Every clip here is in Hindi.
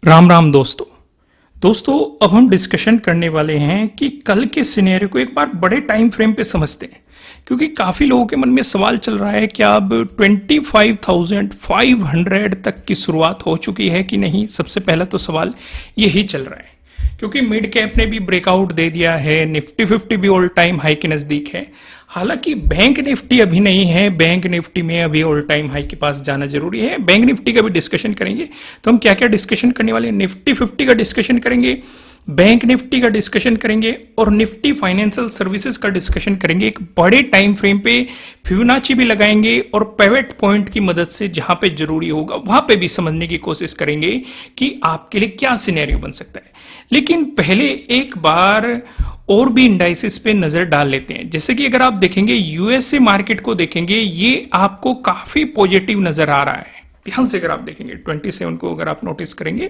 राम राम दोस्तों अब हम डिस्कशन करने वाले हैं कि कल के सिनेरियो को एक बार बड़े टाइम फ्रेम पे समझते हैं, क्योंकि काफ़ी लोगों के मन में सवाल चल रहा है कि अब 25,500 तक की शुरुआत हो चुकी है कि नहीं। सबसे पहला तो सवाल यही चल रहा है, क्योंकि मिड कैप ने भी ब्रेकआउट दे दिया है, निफ्टी 50 भी ऑल टाइम हाई के नज़दीक है। हालांकि बैंक निफ्टी अभी नहीं है, बैंक निफ्टी में अभी ऑल टाइम हाई के पास जाना जरूरी है। बैंक निफ्टी का भी डिस्कशन करेंगे। तो हम क्या क्या डिस्कशन करने वाले हैं, निफ्टी 50 का डिस्कशन करेंगे, बैंक निफ्टी का डिस्कशन करेंगे और निफ्टी फाइनेंशियल सर्विसेज का डिस्कशन करेंगे। एक बड़े टाइम फ्रेम पे फिबोनाची भी लगाएंगे और पिवट पॉइंट की मदद से जहां पे जरूरी होगा वहां पे भी समझने की कोशिश करेंगे कि आपके लिए क्या सिनेरियो बन सकता है। लेकिन पहले एक बार और भी इंडाइसिस पे नजर डाल लेते हैं। जैसे कि अगर आप देखेंगे यूएसए मार्केट को देखेंगे, ये आपको काफी पॉजिटिव नजर आ रहा है। ध्यान से अगर आप देखेंगे 27 को अगर आप नोटिस करेंगे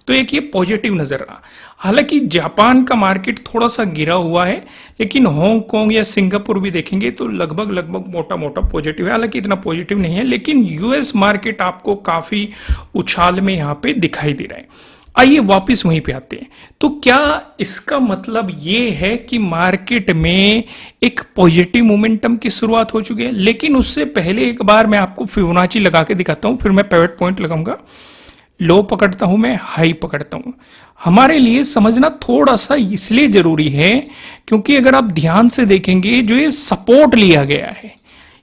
तो एक ये पॉजिटिव नजर रहा। हालांकि जापान का मार्केट थोड़ा सा गिरा हुआ है, लेकिन हांगकांग या सिंगापुर भी देखेंगे तो लगभग मोटा मोटा पॉजिटिव है। हालांकि इतना पॉजिटिव नहीं है, लेकिन यूएस मार्केट आपको काफी उछाल में यहाँ पे दिखाई दे रहा है। आइए वापस वहीं पे आते हैं। तो क्या इसका मतलब ये है कि मार्केट में एक पॉजिटिव मोमेंटम की शुरुआत हो चुकी है? लेकिन उससे पहले एक बार मैं आपको फिबोनाची लगा के दिखाता हूं, फिर मैं पिवट पॉइंट लगाऊंगा। लो पकड़ता हूं, मैं हाई पकड़ता हूं। हमारे लिए समझना थोड़ा सा इसलिए जरूरी है क्योंकि अगर आप ध्यान से देखेंगे जो ये सपोर्ट लिया गया है,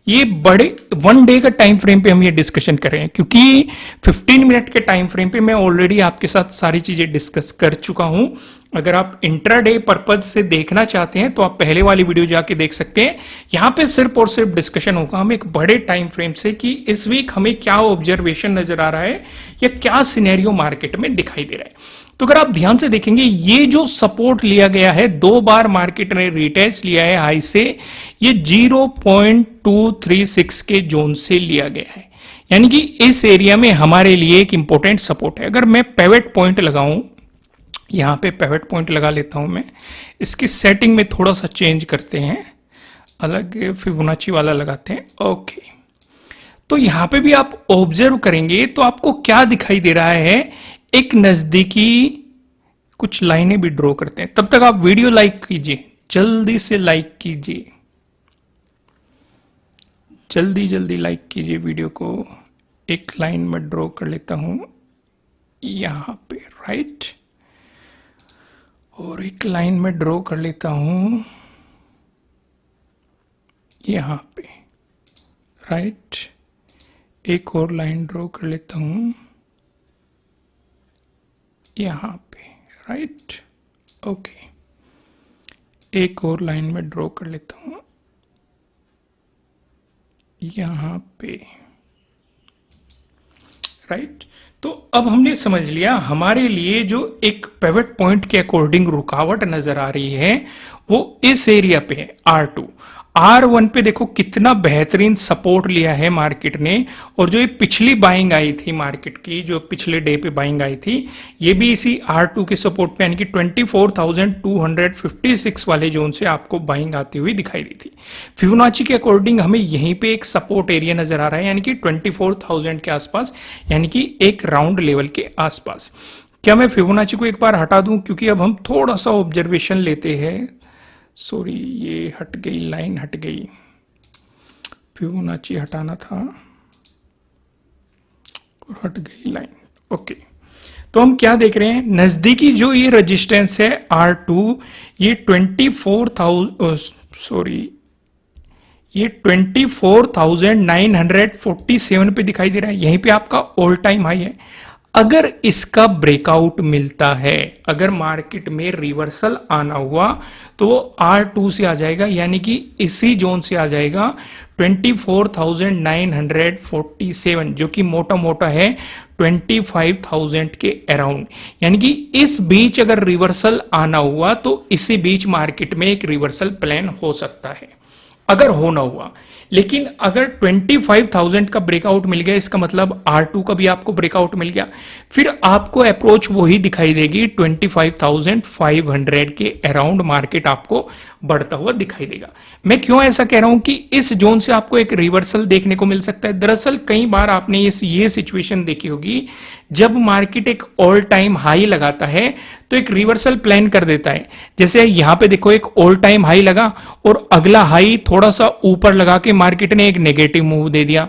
ये बड़े 1 डे का टाइम फ्रेम पे हम ये डिस्कशन कर रहे हैं, क्योंकि 15 मिनट के टाइम फ्रेम पे मैं ऑलरेडी आपके साथ सारी चीजें डिस्कस कर चुका हूं। अगर आप इंट्राडे पर्पज से देखना चाहते हैं तो आप पहले वाली वीडियो जाके देख सकते हैं। यहां पे सिर्फ और सिर्फ डिस्कशन होगा हम एक बड़े टाइम फ्रेम से कि इस वीक हमें क्या ऑब्जर्वेशन नजर आ रहा है या क्या सिनेरियो मार्केट में दिखाई दे रहा है। तो अगर आप ध्यान से देखेंगे, ये जो सपोर्ट लिया गया है, 2 बार मार्केट ने रिटेस्ट लिया है हाई से, ये 0.236 के जोन से लिया गया है। यानी कि इस एरिया में हमारे लिए एक इंपॉर्टेंट सपोर्ट है। अगर मैं पिवट पॉइंट लगाऊं, यहां पे पिवट पॉइंट लगा लेता हूं मैं। इसकी सेटिंग में थोड़ा सा चेंज करते हैं, अलग फिबोनाची वाला लगाते हैं। ओके, तो यहां पे भी आप ऑब्जर्व करेंगे तो आपको क्या दिखाई दे रहा है, एक नजदीकी कुछ लाइनें भी ड्रॉ करते हैं। तब तक आप वीडियो लाइक कीजिए, जल्दी से लाइक कीजिए, जल्दी लाइक कीजिए वीडियो को। एक लाइन में ड्रॉ कर लेता हूं यहां पे, राइट, और एक लाइन में ड्रॉ कर लेता हूं यहां पे, राइट, एक और लाइन ड्रॉ कर लेता हूं यहां पे, राइट, ओके, एक और लाइन में ड्रॉ कर लेता हूं यहां पे, राइट। तो अब हमने समझ लिया हमारे लिए जो एक पिवट पॉइंट के अकॉर्डिंग रुकावट नजर आ रही है वो इस एरिया पे है, R2। R1 पे देखो कितना बेहतरीन सपोर्ट लिया है मार्केट ने, और जो ये पिछली बाइंग आई थी मार्केट की, जो पिछले डे पे बाइंग आई थी, ये भी इसी R2 के सपोर्ट पे यानी कि 24,256 वाले जोन से आपको बाइंग आती हुई दिखाई दी थी। फिबोनाची के अकॉर्डिंग हमें यहीं पे एक सपोर्ट एरिया नजर आ रहा है, यानी कि 24,000 के आसपास, यानी कि एक राउंड लेवल के आसपास। क्या मैं फिबोनाची को एक बार हटा दूं, क्योंकि अब हम थोड़ा सा ऑब्जर्वेशन लेते हैं। सॉरी, ये हट गई, लाइन हट गई, फिबोनाची हटाना था और हट गई लाइन। ओके, तो हम क्या देख रहे हैं, नजदीकी जो ये रेजिस्टेंस है R2, ये 24,947 पे दिखाई दे रहा है। यहीं पे आपका ऑल टाइम हाई है। अगर इसका ब्रेकआउट मिलता है, अगर मार्केट में रिवर्सल आना हुआ तो वो R2 से आ जाएगा, यानी कि इसी जोन से आ जाएगा 24,947, जो कि मोटा मोटा है 25,000 के अराउंड। यानी कि इस बीच अगर रिवर्सल आना हुआ तो इसी बीच मार्केट में एक रिवर्सल प्लान हो सकता है। अगर हो ना हुआ। लेकिन अगर 25,000 का ब्रेकआउट मिल गया, इसका मतलब R2 का भी आपको ब्रेकआउट मिल गया, फिर आपको अप्रोच वही दिखाई देगी 25,500 के अराउंड मार्केट आपको बढ़ता हुआ दिखाई देगा। मैं क्यों ऐसा कह रहा हूं कि इस जोन से आपको एक रिवर्सल देखने को मिल सकता है। दरअसल कई बार आपने ये सिचुएशन देखी होगी, जब मार्केट एक ऑल टाइम हाई लगाता है तो एक रिवर्सल प्लान कर देता है। जैसे यहां पे देखो, एक ऑल टाइम हाई लगा और अगला हाई थोड़ा सा ऊपर लगा के मार्केट ने एक नेगेटिव मूव दे दिया।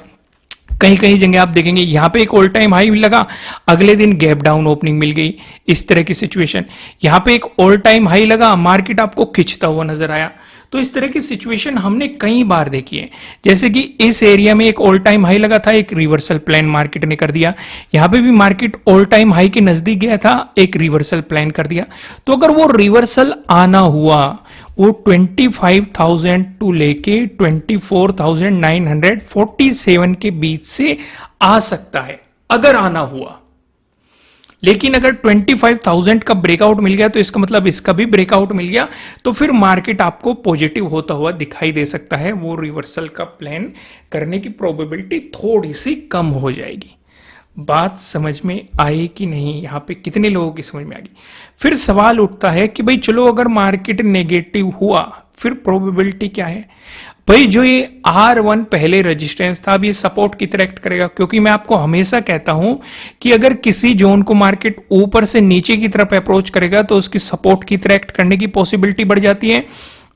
कहीं कहीं जगह आप देखेंगे यहां पे एक ऑल टाइम हाई लगा, अगले दिन गैप डाउन ओपनिंग मिल गई, इस तरह की सिचुएशन। यहां पे एक ऑल टाइम हाई लगा, मार्केट आपको खिंचता हुआ नजर आया। तो इस तरह की सिचुएशन हमने कई बार देखी है। जैसे कि इस एरिया में एक ऑल टाइम हाई लगा था, एक रिवर्सल प्लान मार्केट ने कर दिया। यहां पे भी मार्केट ऑल टाइम हाई के नजदीक गया था, एक रिवर्सल प्लान कर दिया। तो अगर वो रिवर्सल आना हुआ, वो 25,000 टू लेके 24,947 के बीच से आ सकता है, अगर आना हुआ। लेकिन अगर 25,000 का ब्रेकआउट मिल गया तो इसका मतलब इसका भी ब्रेकआउट मिल गया, तो फिर मार्केट आपको पॉजिटिव होता हुआ दिखाई दे सकता है। वो रिवर्सल का प्लान करने की प्रोबेबिलिटी थोड़ी सी कम हो जाएगी। बात समझ में आई कि नहीं? यहां पे कितने लोगों की समझ में आ गई? फिर सवाल उठता है कि भाई चलो, अगर मार्केट नेगेटिव हुआ फिर प्रोबेबिलिटी क्या है? भाई जो ये R1 पहले रेजिस्टेंस था, अब ये सपोर्ट की तरह एक्ट करेगा। क्योंकि मैं आपको हमेशा कहता हूं कि अगर किसी जोन को मार्केट ऊपर से नीचे की तरफ अप्रोच करेगा तो उसकी सपोर्ट की तरह एक्ट करने की पॉसिबिलिटी बढ़ जाती है।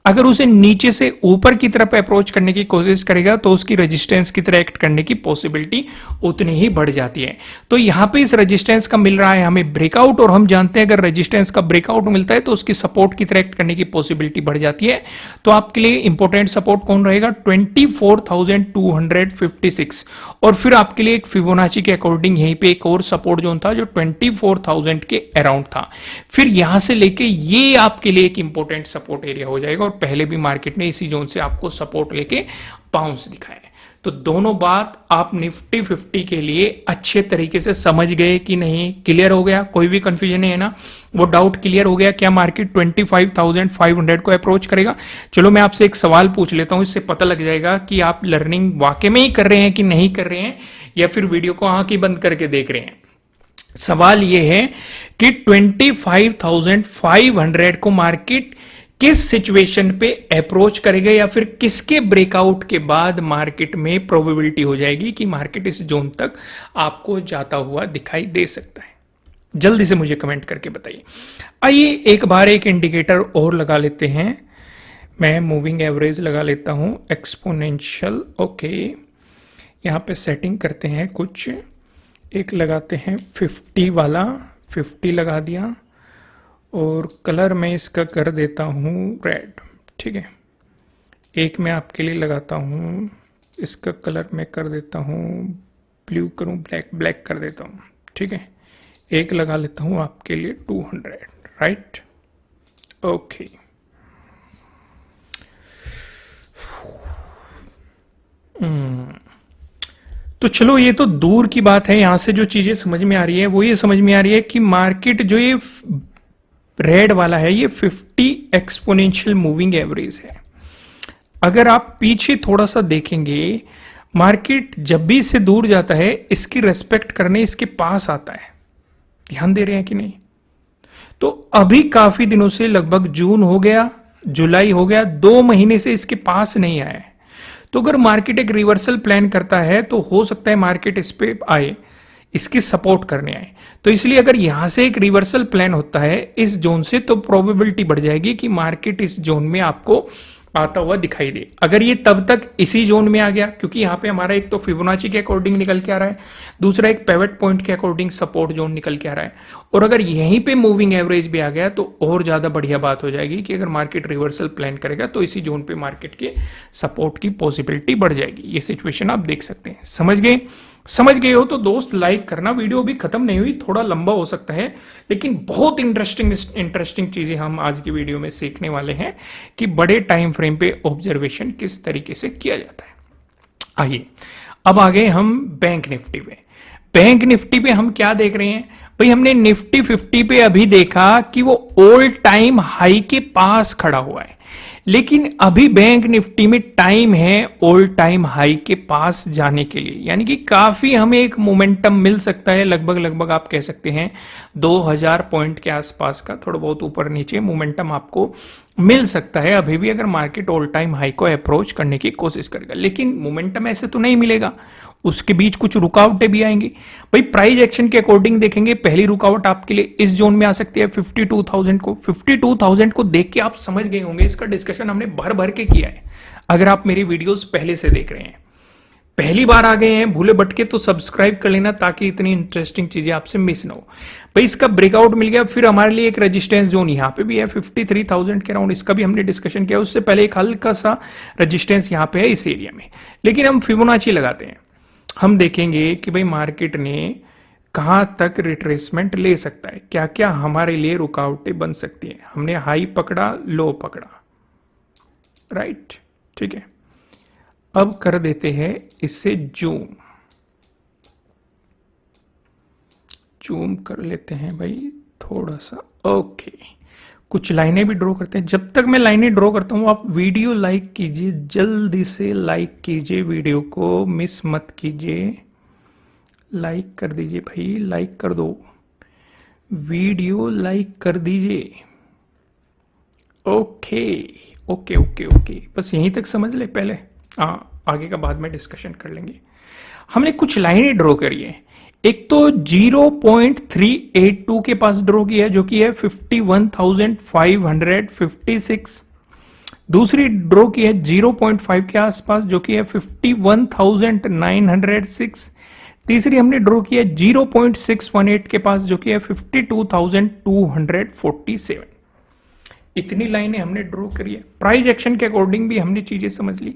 अगर उसे नीचे से ऊपर की तरफ अप्रोच करने की कोशिश करेगा तो उसकी रेजिस्टेंस की तरह एक्ट करने की पॉसिबिलिटी उतनी ही बढ़ जाती है। तो यहां पे इस रेजिस्टेंस का मिल रहा है हमें ब्रेकआउट, और हम जानते हैं अगर रेजिस्टेंस का ब्रेकआउट मिलता है तो उसकी सपोर्ट की तरह एक्ट करने की पॉसिबिलिटी बढ़ जाती है। तो आपके लिए इंपॉर्टेंट सपोर्ट कौन रहेगा? 24,256। और फिर आपके लिए एक फिबोनाची के अकॉर्डिंग यहीं पे एक और सपोर्ट जोन था जो 24,000 के अराउंड था। फिर यहां से लेके ये आपके लिए एक इंपॉर्टेंट सपोर्ट एरिया हो जाएगा, और पहले भी मार्केट ने इसी जोन से आपको सपोर्ट लेके बाउंस दिखाया है। तो दोनों बात आप निफ्टी 50 के लिए अच्छे तरीके से समझ गए कि नहीं? क्लियर हो गया? कोई भी कंफ्यूजन नहीं है ना? वो डाउट क्लियर हो गया? क्या मार्केट 25,500 को अप्रोच करेगा? चलो मैं आपसे एक सवाल पूछ लेता हूं, इससे पता लग जाएगा कि आप लर्निंग वाकई में ही कर रहे हैं कि नहीं कर रहे हैं, या फिर वीडियो को आंख ही बंद करके देख रहे हैं। सवाल यह है कि 25,500 को मार्केट किस सिचुएशन पे अप्रोच करेगा, या फिर किसके ब्रेकआउट के बाद मार्केट में प्रोबेबिलिटी हो जाएगी कि मार्केट इस जोन तक आपको जाता हुआ दिखाई दे सकता है? जल्दी से मुझे कमेंट करके बताइए। आइए एक बार एक इंडिकेटर और लगा लेते हैं। मैं मूविंग एवरेज लगा लेता हूं, एक्सपोनेंशियल। ओके, यहां पे सेटिंग करते हैं कुछ, एक लगाते हैं 50 वाला, 50 लगा दिया, और कलर मैं इसका कर देता हूँ रेड। ठीक है, एक मैं आपके लिए लगाता हूँ, इसका कलर मैं कर देता हूँ ब्लू, करूँ ब्लैक, ब्लैक कर देता हूँ। ठीक है, एक लगा लेता हूँ आपके लिए 200, राइट? ओके, तो चलो ये तो दूर की बात है। यहां से जो चीजें समझ में आ रही है वो ये समझ में आ रही है कि मार्केट जो ये रेड वाला है ये 50 एक्सपोनेंशियल मूविंग एवरेज है। अगर आप पीछे थोड़ा सा देखेंगे, मार्केट जब भी इससे दूर जाता है इसकी रेस्पेक्ट करने इसके पास आता है। ध्यान दे रहे हैं कि नहीं? तो अभी काफी दिनों से, लगभग जून हो गया, जुलाई हो गया, 2 महीने से इसके पास नहीं आया है। तो अगर मार्केट एक रिवर्सल प्लान करता है तो हो सकता है मार्केट इस पे आए, इसकी सपोर्ट करने आए। तो इसलिए अगर यहां से एक रिवर्सल प्लान होता है इस जोन से, तो प्रोबेबिलिटी बढ़ जाएगी कि मार्केट इस जोन में आपको आता हुआ दिखाई दे। अगर ये तब तक इसी जोन में आ गया, क्योंकि यहां पे हमारा एक तो फिबोनाची के अकॉर्डिंग निकल के आ रहा है, दूसरा एक पिवट पॉइंट के अकॉर्डिंग सपोर्ट जोन निकल के आ रहा है, और अगर यहीं पे मूविंग एवरेज भी आ गया तो और ज्यादा बढ़िया बात हो जाएगी कि अगर मार्केट रिवर्सल प्लान करेगा तो इसी जोन पे मार्केट के सपोर्ट की पॉसिबिलिटी बढ़ जाएगी। ये सिचुएशन आप देख सकते हैं। समझ गए? समझ गए हो तो दोस्त लाइक करना। वीडियो भी खत्म नहीं हुई, थोड़ा लंबा हो सकता है, लेकिन बहुत इंटरेस्टिंग चीजें हम आज की वीडियो में सीखने वाले हैं कि बड़े टाइम फ्रेम पे ऑब्जर्वेशन किस तरीके से किया जाता है। आइए अब आ गए हम बैंक निफ्टी पे। बैंक निफ्टी पे हम क्या देख रहे हैं? भाई हमने निफ्टी 50 पे अभी देखा कि वो ओल्ड टाइम हाई के पास खड़ा हुआ है, लेकिन अभी बैंक निफ्टी में टाइम है ओल्ड टाइम हाई के पास जाने के लिए, यानी कि काफी हमें एक मोमेंटम मिल सकता है। लगभग लगभग आप कह सकते हैं 2000 पॉइंट के आसपास का थोड़ा बहुत ऊपर नीचे मोमेंटम आपको मिल सकता है अभी भी, अगर मार्केट ऑल टाइम हाई को अप्रोच करने की कोशिश करेगा। लेकिन मोमेंटम ऐसे तो नहीं मिलेगा, उसके बीच कुछ रुकावटें भी आएंगी। भाई प्राइस एक्शन के अकॉर्डिंग देखेंगे, पहली रुकावट आपके लिए इस जोन में आ सकती है 52,000 को। 52,000 को देख के आप समझ गए होंगे, इसका डिस्कशन हमने भर भर के किया है। अगर आप मेरी वीडियोस पहले से देख रहे हैं, पहली बार आ गए हैं भूले भटके, तो सब्सक्राइब कर लेना ताकि इतनी इंटरेस्टिंग चीजें आपसे मिस ना हो। भाई इसका ब्रेकआउट मिल गया, फिर हमारे लिए एक रेजिस्टेंस जोन यहाँ पे भी है 53,000 के अराउंड, इसका भी हमने डिस्कशन किया। उससे पहले एक हल्का सा रेजिस्टेंस यहाँ पे है इस एरिया में। लेकिन हम फिबोनाची लगाते हैं, हम देखेंगे कि भाई मार्केट ने कहां तक रिट्रेसमेंट ले सकता है, क्या क्या हमारे लिए रुकावटें बन सकती है। हमने हाई पकड़ा, लो पकड़ा, राइट, ठीक है। अब कर देते हैं इससे जूम कर लेते हैं भाई थोड़ा सा, ओके। कुछ लाइनें भी ड्रॉ करते हैं। जब तक मैं लाइनें ड्रॉ करता हूं, आप वीडियो लाइक कीजिए, जल्दी से लाइक कीजिए, वीडियो को मिस मत कीजिए। लाइक कर दीजिए भाई, लाइक कर दो, वीडियो लाइक कर दीजिए। ओके ओके ओके ओके, बस यहीं तक समझ ले पहले, आगे का बाद में डिस्कशन कर लेंगे। हमने कुछ लाइनें ड्रॉ करी है। एक तो 0.382 के पास ड्रॉ किया, जो कि है 51,556। दूसरी ड्रॉ की है 0.5 के आसपास, जो कि है 51,906। तीसरी हमने ड्रॉ किया 0.618 के पास, जो कि है 52,247। इतनी लाइनें हमने ड्रॉ करी है। प्राइस एक्शन के अकॉर्डिंग भी हमने चीजें समझ ली।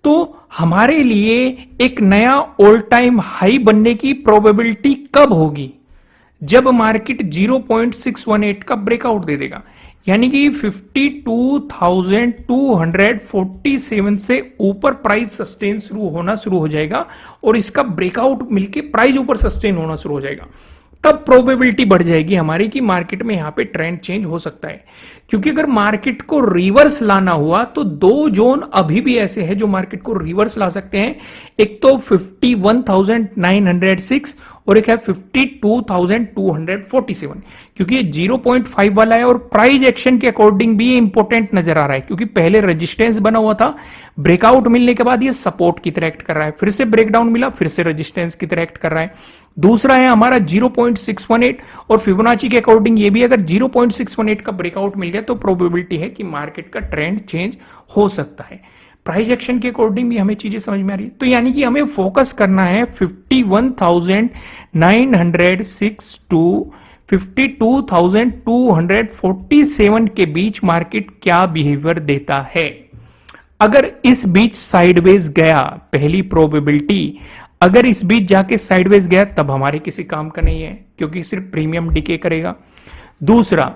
तो हमारे लिए एक नया ऑल टाइम हाई बनने की प्रोबेबिलिटी कब होगी? जब मार्केट 0.618 का ब्रेकआउट दे देगा, यानी कि 52,247 से ऊपर प्राइस सस्टेन होना शुरू हो जाएगा और इसका ब्रेकआउट मिलके प्राइस ऊपर सस्टेन होना शुरू हो जाएगा। तब प्रोबेबिलिटी बढ़ जाएगी हमारी कि मार्केट में यहां पे ट्रेंड चेंज हो सकता है। क्योंकि अगर मार्केट को रिवर्स लाना हुआ तो दो जोन अभी भी ऐसे हैं जो मार्केट को रिवर्स ला सकते हैं। एक तो 51,906 और एक है 52,247, क्योंकि ये 0.5 वाला है और प्राइस एक्शन के अकॉर्डिंग भी ये इंपॉर्टेंट नजर आ रहा है, क्योंकि पहले रेजिस्टेंस बना हुआ था, ब्रेकआउट मिलने के बाद ये सपोर्ट की तरह एक्ट कर रहा है, फिर से ब्रेकडाउन मिला, फिर से रेजिस्टेंस की तरह एक्ट कर रहा है। दूसरा है हमारा 0.618 और फिबोनाची के अकॉर्डिंग ये भी अगर 0.618 का ब्रेकआउट मिल गया तो प्रोबेबिलिटी है कि मार्केट का ट्रेंड चेंज हो सकता है। प्राइस एक्शन के अकॉर्डिंग भी हमें चीजें समझ में आ रही है। तो यानी कि हमें फोकस करना है 51,906 टू 52,247 के बीच मार्केट क्या बिहेवियर देता है। अगर इस बीच साइडवेज गया, पहली प्रोबेबिलिटी, अगर इस बीच जाके साइडवेज गया तब हमारे किसी काम का नहीं है, क्योंकि सिर्फ प्रीमियम डिके करेगा। दूसरा,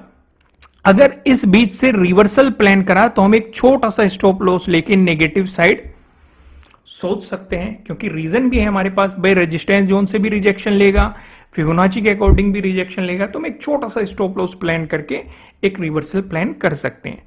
अगर इस बीच से रिवर्सल प्लान करा तो हम एक छोटा सा स्टॉप लॉस लेके नेगेटिव साइड सोच सकते हैं, क्योंकि रीजन भी है हमारे पास। भाई रेजिस्टेंस जोन से भी रिजेक्शन लेगा, फिबोनाची के अकॉर्डिंग भी रिजेक्शन लेगा, तो हम एक छोटा सा स्टॉप लॉस प्लान करके एक रिवर्सल प्लान कर सकते हैं।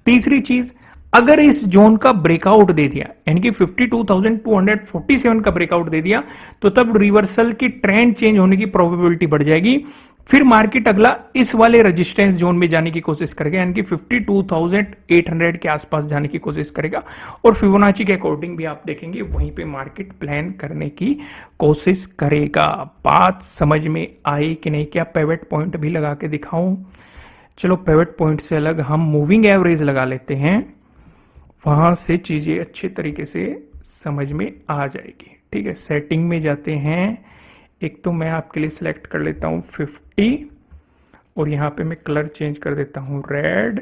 तीसरी चीज, अगर इस जोन का ब्रेकआउट दे दिया, यानी कि 52,247 का ब्रेकआउट दे दिया, तो तब रिवर्सल की ट्रेंड चेंज होने की प्रोबेबिलिटी बढ़ जाएगी। फिर मार्केट अगला इस वाले रेजिस्टेंस जोन में जाने की कोशिश करेगा, यानी कि 52,800 के आसपास जाने की कोशिश करेगा और फिबोनाची के अकॉर्डिंग भी आप देखेंगे वहीं पे मार्केट प्लान करने की कोशिश करेगा। बात समझ में आई कि नहीं? क्या पिवट पॉइंट भी लगा के दिखाऊं? चलो पिवट पॉइंट से अलग हम मूविंग एवरेज लगा लेते हैं, वहां से चीजें अच्छे तरीके से समझ में आ जाएगी। ठीक है, सेटिंग में जाते हैं। एक तो मैं आपके लिए सिलेक्ट कर लेता हूं 50 और यहां पे मैं कलर चेंज कर देता हूं रेड।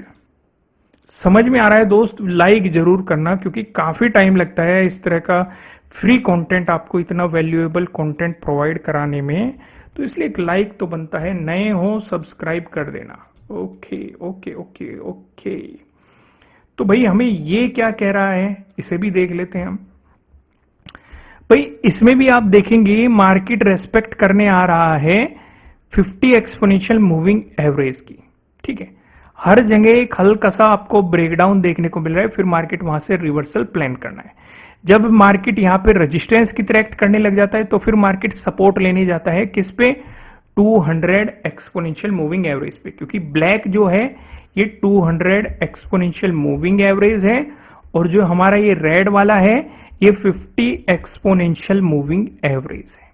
समझ में आ रहा है दोस्त? लाइक जरूर करना, क्योंकि काफी टाइम लगता है इस तरह का फ्री कंटेंट, आपको इतना वैल्यूएबल कंटेंट प्रोवाइड कराने में, तो इसलिए एक लाइक तो बनता है। नए हो सब्सक्राइब कर देना। ओके ओके ओके ओके, तो भाई हमें ये क्या कह रहा है, इसे भी देख लेते हैं हम। भाई इसमें भी आप देखेंगे मार्केट रेस्पेक्ट करने आ रहा है 50 एक्सपोनेंशियल मूविंग एवरेज की, ठीक है। हर जगह एक हल्का सा आपको ब्रेकडाउन देखने को मिल रहा है, फिर मार्केट वहां से रिवर्सल प्लान करना है। जब मार्केट यहां पे रेजिस्टेंस की तरह एक्ट करने लग जाता है तो फिर मार्केट सपोर्ट लेने जाता है किस पे, 200 एक्सपोनेंशियल मूविंग एवरेज पे, क्योंकि ब्लैक जो है ये 200 एक्सपोनेंशियल मूविंग एवरेज है और जो हमारा ये रेड वाला है ये 50 एक्सपोनेंशियल मूविंग एवरेज है,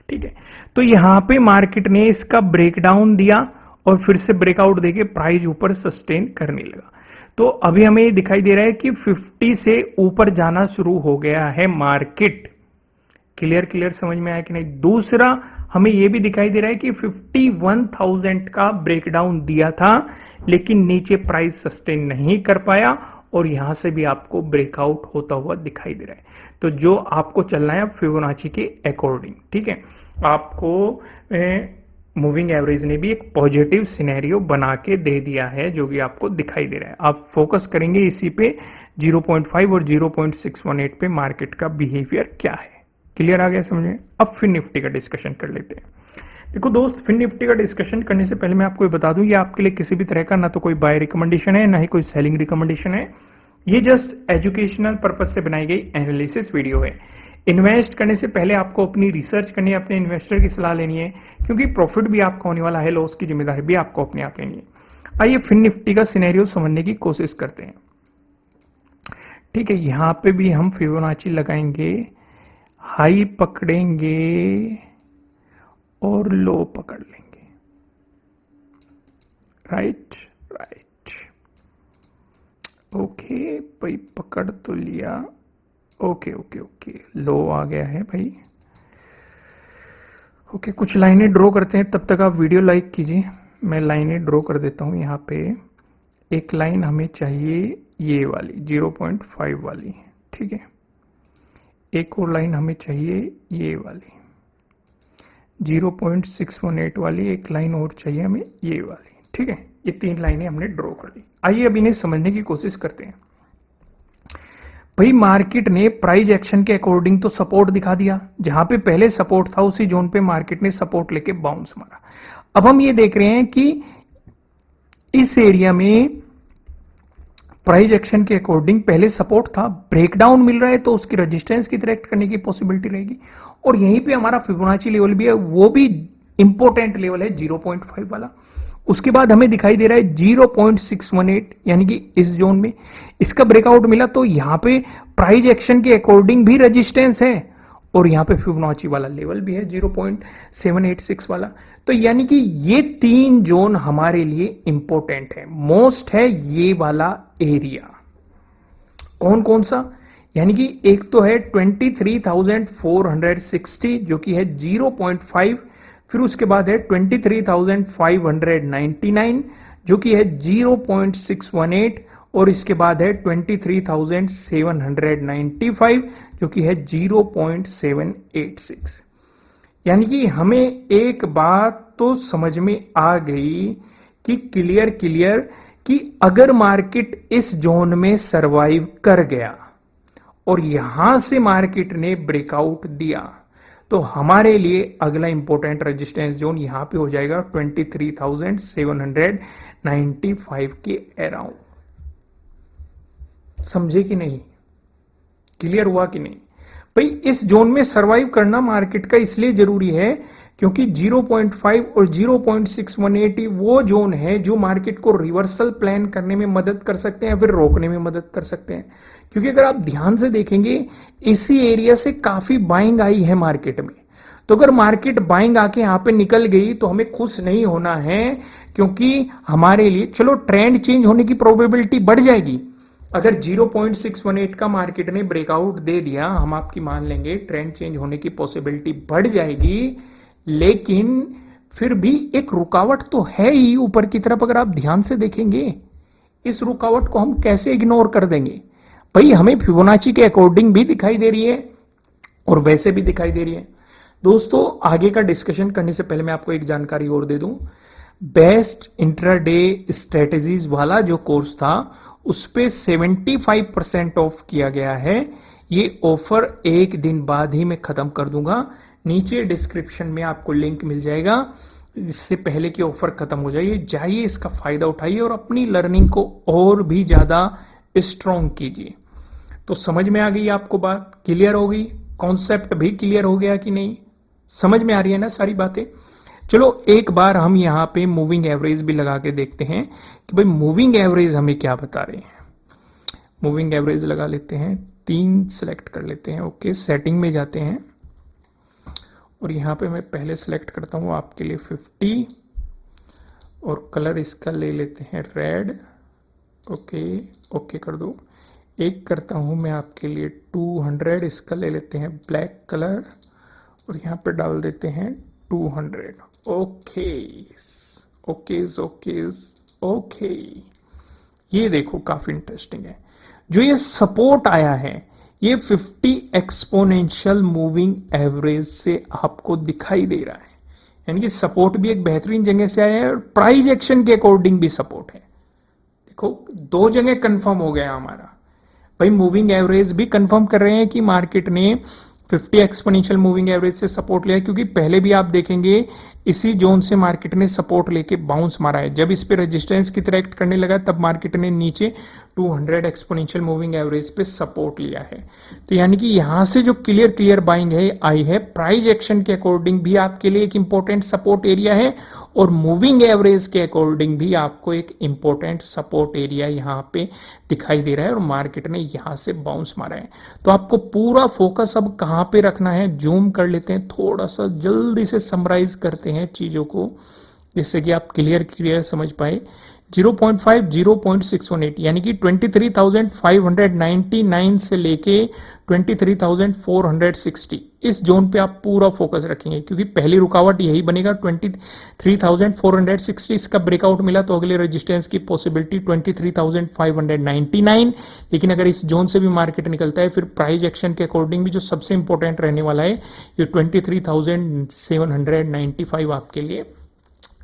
ठीक है। तो यहां पे मार्केट ने इसका ब्रेकडाउन दिया और फिर से ब्रेकआउट देके प्राइस ऊपर सस्टेन करने लगा। तो अभी हमें ये दिखाई दे रहा है कि 50 से ऊपर जाना शुरू हो गया है मार्केट। क्लियर समझ में आया कि नहीं। दूसरा हमें यह भी दिखाई दे रहा है कि 51,000 का ब्रेकडाउन दिया था लेकिन नीचे प्राइस सस्टेन नहीं कर पाया और यहां से भी आपको ब्रेकआउट होता हुआ दिखाई दे रहा है। तो जो आपको चलना है फिबोनाची के अकॉर्डिंग, ठीक है। आपको मूविंग एवरेज ने भी एक पॉजिटिव सिनेरियो बना के दे दिया है जो कि आपको दिखाई दे रहा है। आप फोकस करेंगे इसी पे 0.5 और 0.618 पे मार्केट का बिहेवियर क्या है। क्लियर आ गया समझ में। अब फिर निफ्टी का डिस्कशन कर लेते हैं। देखो दोस्त, फिर निफ्टी का डिस्कशन करने से पहले मैं आपको ये बता दूं, ये आपके लिए किसी भी तरह का ना तो कोई बाय रिकमेंडेशन है ना ही कोई सेलिंग रिकमेंडेशन है। ये जस्ट एजुकेशनल पर्पज से बनाई गई एनालिसिस वीडियो है। इन्वेस्ट करने से पहले आपको अपनी रिसर्च करनी है, अपने इन्वेस्टर की सलाह लेनी है, क्योंकि प्रॉफिट भी आपका होने वाला है, लॉस की जिम्मेदारी भी आपको अपने आप लेनी है। आइए फिर निफ्टी का सिनेरियो समझने की कोशिश करते हैं, ठीक है। यहां पे भी हम फिबोनाची लगाएंगे, हाई पकड़ेंगे और लो पकड़ लेंगे, राइट। ओके भाई, पकड़ तो लिया, ओके, लो आ गया है भाई। ओके, कुछ लाइनें ड्रॉ करते हैं, तब तक आप वीडियो लाइक कीजिए। मैं लाइनें ड्रॉ कर देता हूं। यहाँ पे एक लाइन हमें चाहिए ये वाली 0.5 वाली, ठीक है। एक और लाइन हमें चाहिए ये वाली 0.618 वाली, एक लाइन और चाहिए हमें ये वाली, ठीक है। ये 3 लाइनें हमने ड्रॉ कर ली। आइए अब इन्हें समझने की कोशिश करते हैं। भाई मार्केट ने प्राइस एक्शन के अकॉर्डिंग तो सपोर्ट दिखा दिया, जहां पे पहले सपोर्ट था उसी जोन पे मार्केट ने सपोर्ट लेके बाउंस मारा। अब हम ये देख रहे हैं कि इस एरिया में प्राइस एक्शन के अकॉर्डिंग पहले सपोर्ट था, ब्रेकडाउन मिल रहा है तो उसकी रेजिस्टेंस की तरह एक्ट करने की पॉसिबिलिटी रहेगी। और यहीं पे हमारा फिबोनाची लेवल भी है, वो भी इंपॉर्टेंट लेवल है 0.5 वाला। उसके बाद हमें दिखाई दे रहा है 0.618, यानी कि इस जोन में इसका ब्रेकआउट मिला तो यहां पे प्राइस एक्शन के अकॉर्डिंग भी रेजिस्टेंस है और यहां पे फिबोनाची वाला लेवल भी है 0.786 वाला। तो यानी कि ये 3 जोन हमारे लिए इंपॉर्टेंट है, मोस्ट है ये वाला एरिया। कौन कौन सा, यानी कि एक तो है 23,460 जो कि है 0.5, फिर उसके बाद है 23,599 जो कि है 0.618 और इसके बाद है 23,795 जो कि है 0.786। यानी कि हमें एक बात तो समझ में आ गई कि क्लियर कि अगर मार्केट इस जोन में सरवाइव कर गया और यहां से मार्केट ने ब्रेकआउट दिया तो हमारे लिए अगला इंपॉर्टेंट रेजिस्टेंस जोन यहां पे हो जाएगा 23,795 के अराउंड। समझे कि नहीं, क्लियर हुआ कि नहीं। भाई इस जोन में सरवाइव करना मार्केट का इसलिए जरूरी है क्योंकि 0.5 और 0.618 वो जोन है जो मार्केट को रिवर्सल प्लान करने में मदद कर सकते हैं, फिर रोकने में मदद कर सकते हैं। क्योंकि अगर आप ध्यान से देखेंगे इसी एरिया से काफी बाइंग आई है मार्केट में, तो अगर मार्केट बाइंग आके यहां पे निकल गई तो हमें खुश नहीं होना है, क्योंकि हमारे लिए चलो ट्रेंड चेंज होने की प्रोबेबिलिटी बढ़ जाएगी। अगर 0.618 का मार्केट ने ब्रेकआउट दे दिया, हम आपकी मान लेंगे ट्रेंड चेंज होने की पॉसिबिलिटी बढ़ जाएगी, लेकिन फिर भी एक रुकावट तो है ही ऊपर की तरफ। अगर आप ध्यान से देखेंगे इस रुकावट को हम कैसे इग्नोर कर देंगे। भाई हमें फिबोनाची के अकॉर्डिंग भी दिखाई दे रही है और वैसे भी दिखाई दे रही है। दोस्तों आगे का डिस्कशन करने से पहले मैं आपको एक जानकारी और दे दूं, बेस्ट इंट्राडे स्ट्रेटेजीज वाला जो कोर्स था उस पे 75% ऑफ किया गया है। ये ऑफर एक दिन बाद ही मैं खत्म कर दूंगा, नीचे डिस्क्रिप्शन में आपको लिंक मिल जाएगा। इससे पहले कि ऑफर खत्म हो जाए, जाइए इसका फायदा उठाइए और अपनी लर्निंग को और भी ज्यादा स्ट्रॉन्ग कीजिए। तो समझ में आ गई आपको बात, क्लियर हो गई, कॉन्सेप्ट भी क्लियर हो गया कि नहीं, समझ में आ रही है ना सारी बातें। चलो एक बार हम यहाँ पे मूविंग एवरेज भी लगा के देखते हैं कि भाई मूविंग एवरेज हमें क्या बता रहे हैं। मूविंग एवरेज लगा लेते हैं, 3 सेलेक्ट कर लेते हैं। ओके, सेटिंग में जाते हैं और यहाँ पे मैं पहले सेलेक्ट करता हूँ आपके लिए 50 और कलर इसका ले लेते हैं रेड। ओके ओके कर दो। एक करता हूँ मैं आपके लिए 200, इसका ले लेते हैं ब्लैक कलर और यहाँ पे डाल देते हैं 200। ओके ओके ओके ओके, ये देखो काफी इंटरेस्टिंग है। जो ये सपोर्ट आया है ये 50 एक्सपोनेंशियल मूविंग एवरेज से आपको दिखाई दे रहा है, यानी कि सपोर्ट भी एक बेहतरीन जगह से आया है और प्राइस एक्शन के अकॉर्डिंग भी सपोर्ट है। देखो 2 जगह कंफर्म हो गया हमारा। भाई मूविंग एवरेज भी कंफर्म कर रहे हैं कि मार्केट ने 50 एक्सपोनेंशियल मूविंग एवरेज से सपोर्ट लिया, क्योंकि पहले भी आप देखेंगे इसी जोन से मार्केट ने सपोर्ट लेके बाउंस मारा है। जब इस पे रेजिस्टेंस की तरह एक्ट करने लगा तब मार्केट ने नीचे 200 एक्सपोनेंशियल मूविंग एवरेज पे सपोर्ट लिया है। तो यानी कि यहां से जो क्लियर बाइंग है आई है, प्राइस एक्शन के अकॉर्डिंग भी आपके लिए एक इंपॉर्टेंट सपोर्ट एरिया है और मूविंग एवरेज के अकॉर्डिंग भी आपको एक इंपॉर्टेंट सपोर्ट एरिया यहां पे दिखाई दे रहा है और मार्केट ने यहां से बाउंस मारा है। तो आपको पूरा फोकस अब कहां पे रखना है, जूम कर लेते हैं, थोड़ा सा जल्दी से समराइज करते हैं चीजों को जिससे कि आप क्लियर समझ पाए। 0.5 0.618 यानी कि 23,599 से लेके 23,460 इस जोन पे आप पूरा फोकस रखेंगे, क्योंकि पहली रुकावट यही बनेगा 23,460। इसका ब्रेकआउट मिला तो अगले रेजिस्टेंस की पॉसिबिलिटी 23,599। लेकिन अगर इस जोन से भी मार्केट निकलता है फिर प्राइस एक्शन के अकॉर्डिंग भी जो सबसे इंपॉर्टेंट रहने वाला है ये 23,795 आपके लिए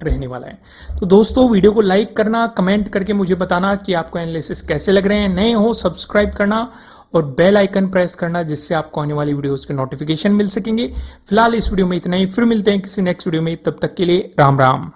रहने वाला है। तो दोस्तों वीडियो को लाइक करना, कमेंट करके मुझे बताना कि आपको एनालिसिस कैसे लग रहे हैं। नए हो सब्सक्राइब करना और बेल आइकन प्रेस करना जिससे आपको आने वाली वीडियोस के नोटिफिकेशन मिल सकेंगे। फिलहाल इस वीडियो में इतना ही, फिर मिलते हैं किसी नेक्स्ट वीडियो में, तब तक के लिए राम राम।